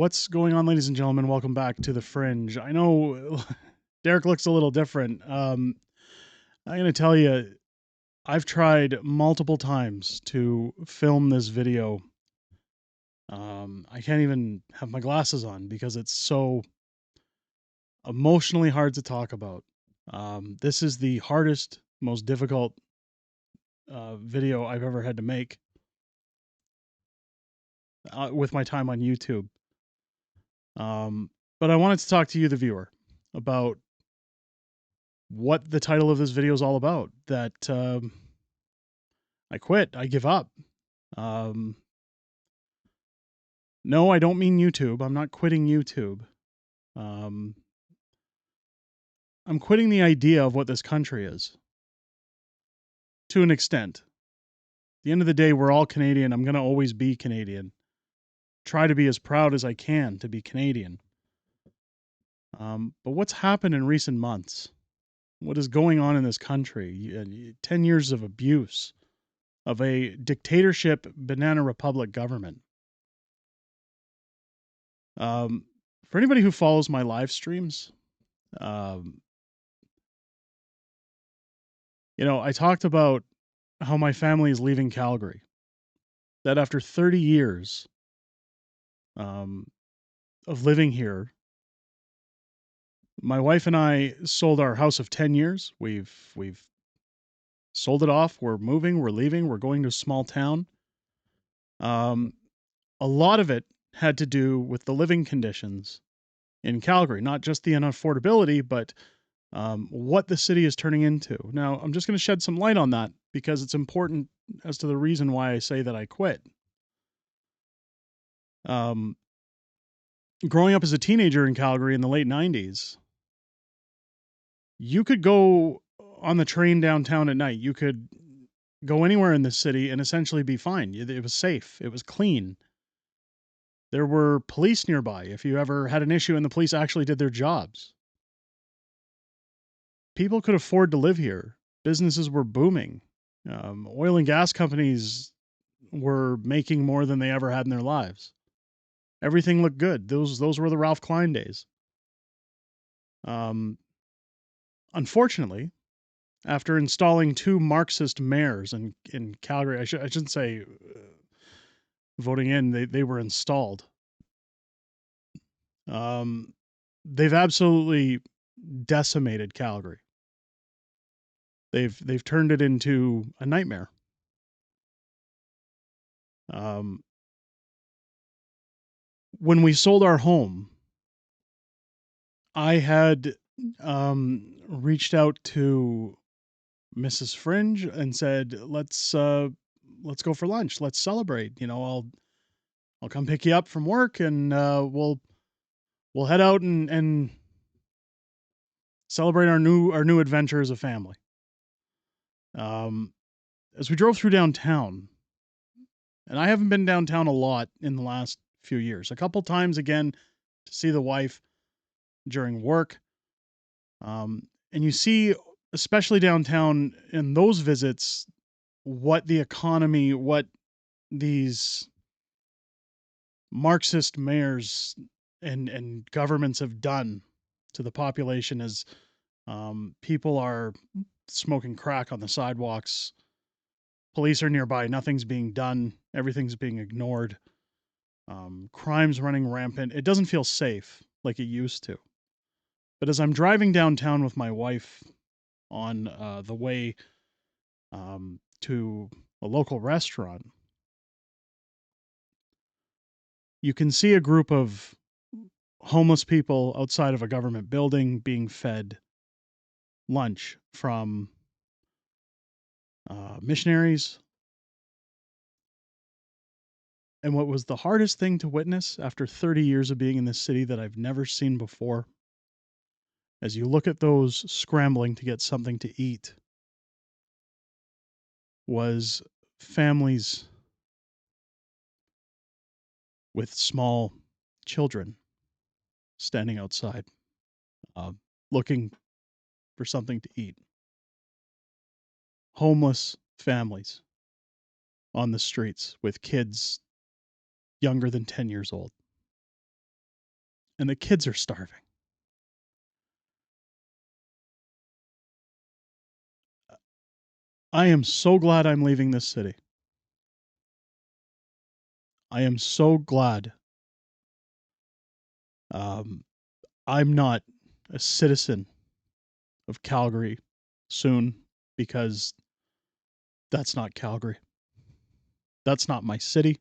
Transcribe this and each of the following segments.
What's going on, ladies and gentlemen? Welcome back to the Fringe. I know Derek looks a little different. I'm going to tell you, I've tried multiple times to film this video. I can't even have my glasses on because it's so emotionally hard to talk about. This is the hardest, most difficult video I've ever had to make with my time on YouTube. But I wanted to talk to you, the viewer, about what the title of this video is all about. That I quit. I give up. Um, no, I don't mean YouTube. I'm not quitting YouTube. Um, I'm quitting the idea of what this country is to an extent. At the end of the day, we're all Canadian. I'm going to always be Canadian. Try to be as proud as I can to be Canadian. But what's happened in recent months? What is going on in this country? 10 years of abuse, of a dictatorship, banana republic government. For anybody who follows my live streams, um, I talked about how my family is leaving Calgary. That after 30 years um, of living here, my wife and I sold our house of 10 years. We've sold it off. We're moving. We're leaving. We're going to a small town. Um, a lot of it had to do with the living conditions in Calgary, not just the unaffordability, but what the city is turning into. Now, I'm just going to shed some light on that because it's important as to the reason why I say that I quit. Um, Growing up as a teenager in Calgary in the late 90s, you could go on the train downtown at night. You could go anywhere in the city and essentially be fine. It was safe. It was clean. There were police nearby if you ever had an issue and the police actually did their jobs. People could afford to live here. Businesses were booming. Oil and gas companies were making more than they ever had in their lives. Everything looked good. Those were the Ralph Klein days. Um, Unfortunately, after installing two Marxist mayors in Calgary, I shouldn't say voting in. They were installed. Um, they've absolutely decimated Calgary. They've turned it into a nightmare. Um, when we sold our home, I had reached out to Mrs. Fringe and said, let's go for lunch. Let's celebrate. I'll come pick you up from work and we'll head out and celebrate our new adventure as a family. As we drove through downtown, and I haven't been downtown a lot in the last few years. A couple times again to see the wife during work. And you see, especially downtown in those visits, what the economy, what these Marxist mayors and governments have done to the population as people are smoking crack on the sidewalks. Police are nearby. Nothing's being done. Everything's being ignored. Crime's running rampant. It doesn't feel safe like it used to. But as I'm driving downtown with my wife on the way to a local restaurant, you can see a group of homeless people outside of a government building being fed lunch from missionaries. And what was the hardest thing to witness after 30 years of being in this city that I've never seen before, as you look at those scrambling to get something to eat, was families with small children standing outside, uh, looking for something to eat. Homeless families on the streets with kids younger than 10 years old. and the kids are starving. I am so glad I'm leaving this city. I am so glad um, I'm not a citizen of Calgary soon, because that's not Calgary. That's not my city.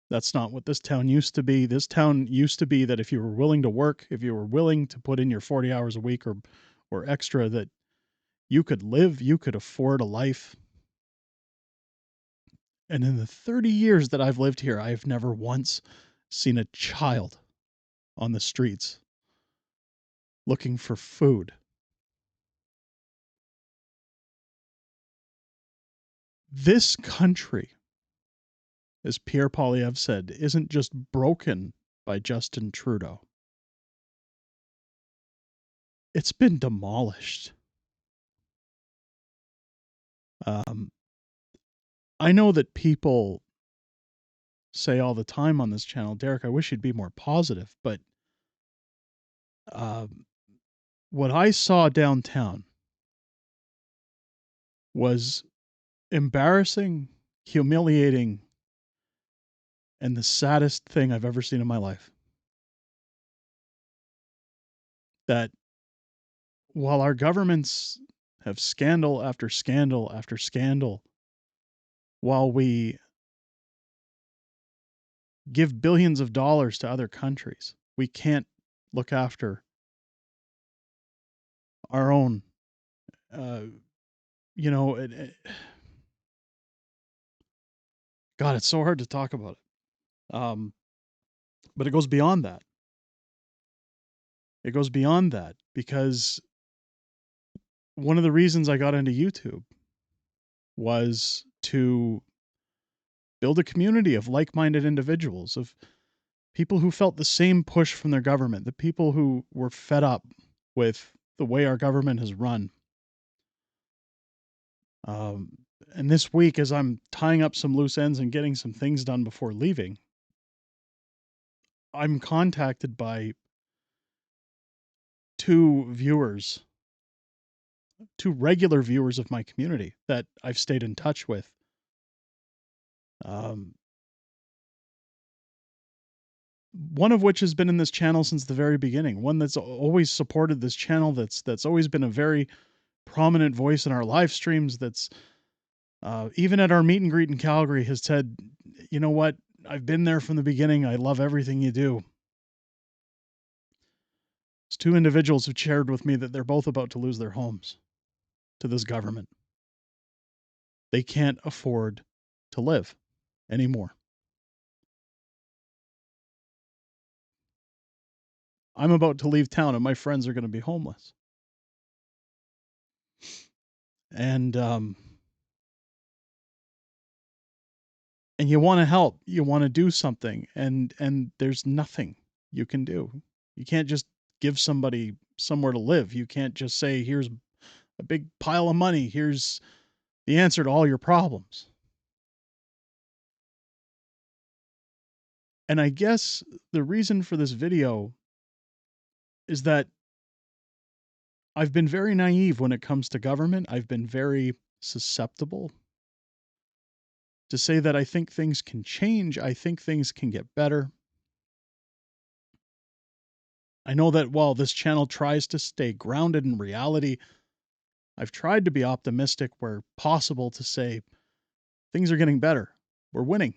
That's not what this town used to be. This town used to be that if you were willing to work, if you were willing to put in your 40 hours a week or extra, that you could live, you could afford a life. And in the 30 years that I've lived here, I've never once seen a child on the streets looking for food. This country, as Pierre Poilievre said, isn't just broken by Justin Trudeau. It's been demolished. Um, I know that people say all the time on this channel, Derek, I wish you'd be more positive, but um, what I saw downtown was embarrassing, humiliating, and the saddest thing I've ever seen in my life. That while our governments have scandal after scandal after scandal, while we give billions of dollars to other countries, we can't look after our own. Uh, God, it's so hard to talk about it. But it goes beyond that. It goes beyond that because one of the reasons I got into YouTube was to build a community of like-minded individuals, of people who felt the same push from their government, the people who were fed up with the way our government has run. Um, and this week, as I'm tying up some loose ends and getting some things done before leaving, I'm contacted by two regular viewers of my community that I've stayed in touch with. Um, one of which has been in this channel since the very beginning. One that's always supported this channel. That's always been a very prominent voice in our live streams. That's even at our meet and greet in Calgary has said, you know what? I've been there from the beginning. I love everything you do. It's two individuals who shared with me that they're both about to lose their homes to this government. They can't afford to live anymore. I'm about to leave town and my friends are going to be homeless. And and you want to help, you want to do something, and there's nothing you can do. You can't just give somebody somewhere to live. You can't just say, here's a big pile of money, here's the answer to all your problems. And I guess the reason for this video is that I've been very naive when it comes to government. I've been very susceptible to say that I think things can change. I think things can get better. I know that while this channel tries to stay grounded in reality, I've tried to be optimistic where possible, to say things are getting better. We're winning.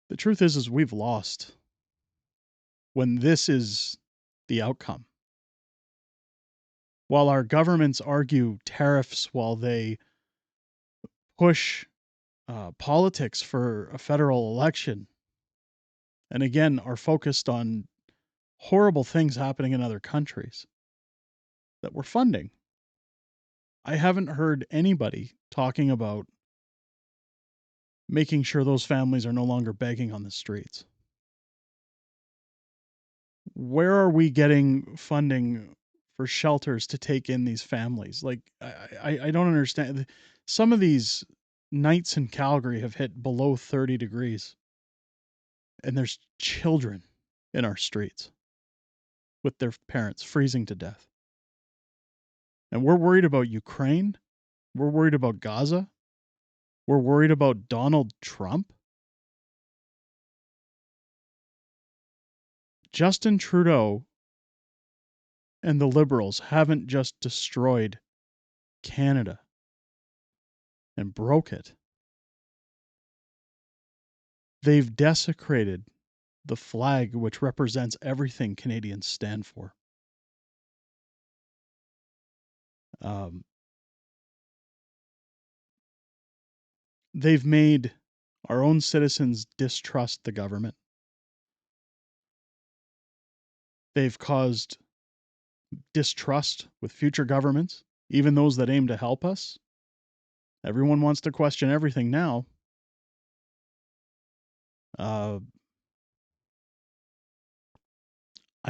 The truth is we've lost when this is the outcome. While our governments argue tariffs, while they push politics for a federal election, and again are focused on horrible things happening in other countries that we're funding, I haven't heard anybody talking about making sure those families are no longer begging on the streets. Where are we getting funding for shelters to take in these families? Like, I don't understand. Some of these nights in Calgary have hit below 30 degrees. And there's children in our streets with their parents freezing to death. And we're worried about Ukraine. We're worried about Gaza. We're worried about Donald Trump. Justin Trudeau and the Liberals haven't just destroyed Canada and broke it. They've desecrated the flag which represents everything Canadians stand for. They've made our own citizens distrust the government. They've caused distrust with future governments, even those that aim to help us. Everyone wants to question everything now. I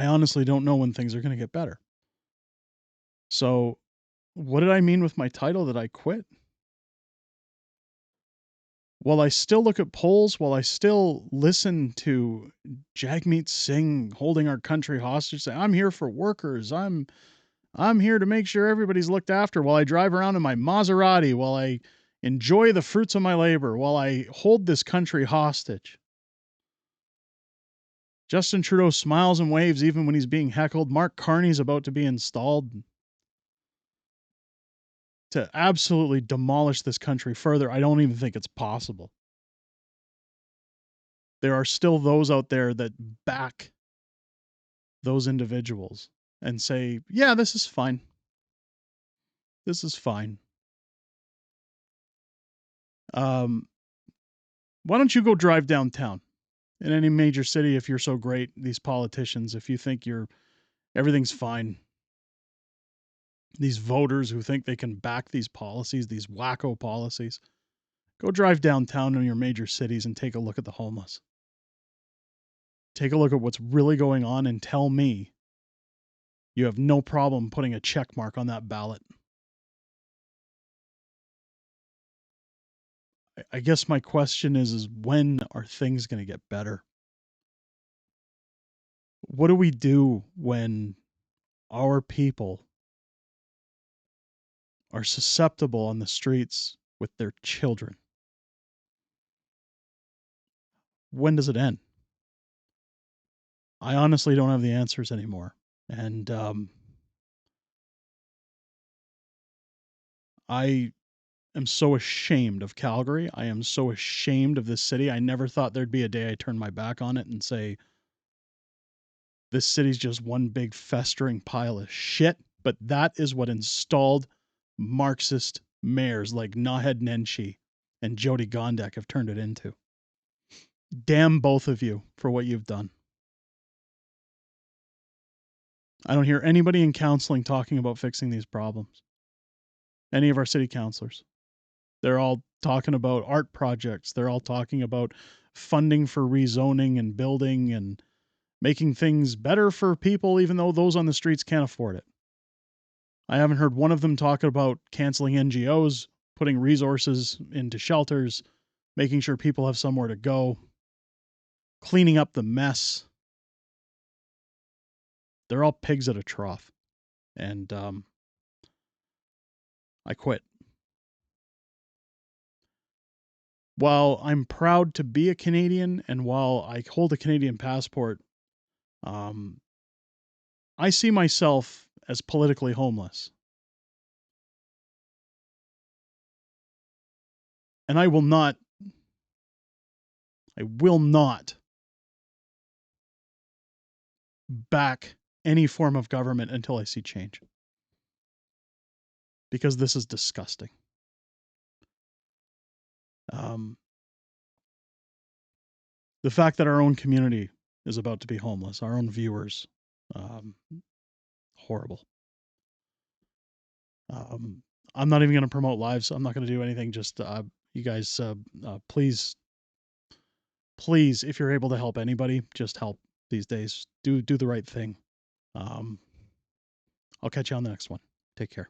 honestly don't know when things are going to get better. So, what did I mean with my title that I quit? While I still look at polls, while I still listen to Jagmeet Singh holding our country hostage, say, I'm here for workers. I'm here to make sure everybody's looked after while I drive around in my Maserati, while I enjoy the fruits of my labor, while I hold this country hostage. Justin Trudeau smiles and waves even when he's being heckled. Mark Carney's about to be installed to absolutely demolish this country further. I don't even think it's possible. There are still those out there that back those individuals and say, yeah, this is fine. This is fine. Why don't you go drive downtown in any major city if you're so great, these politicians, if you think everything's fine. These voters who think they can back these policies, these wacko policies. Go drive downtown in your major cities and take a look at the homeless. Take a look at what's really going on and tell me you have no problem putting a check mark on that ballot. I guess my question is when are things going to get better? What do we do when our people are susceptible on the streets with their children? When does it end? I honestly don't have the answers anymore. And I am so ashamed of Calgary. I am so ashamed of this city. I never thought there'd be a day I turn my back on it and say, this city's just one big festering pile of shit. But that is what installed Marxist mayors like Naheed Nenshi and Jody Gondek have turned it into. Damn both of you for what you've done. I don't hear anybody in counseling talking about fixing these problems. Any of our city councilors. They're all talking about art projects. They're all talking about funding for rezoning and building and making things better for people, even though those on the streets can't afford it. I haven't heard one of them talk about canceling NGOs, putting resources into shelters, making sure people have somewhere to go, cleaning up the mess. They're all pigs at a trough. And I quit. While I'm proud to be a Canadian and while I hold a Canadian passport, I see myself as politically homeless. And I will not back any form of government until I see change. Because this is disgusting. The fact that our own community is about to be homeless, our own viewers, horrible. I'm not even going to promote lives. I'm not going to do anything. Just you guys, please, if you're able to help anybody, just help these days. Do the right thing. I'll catch you on the next one. Take care.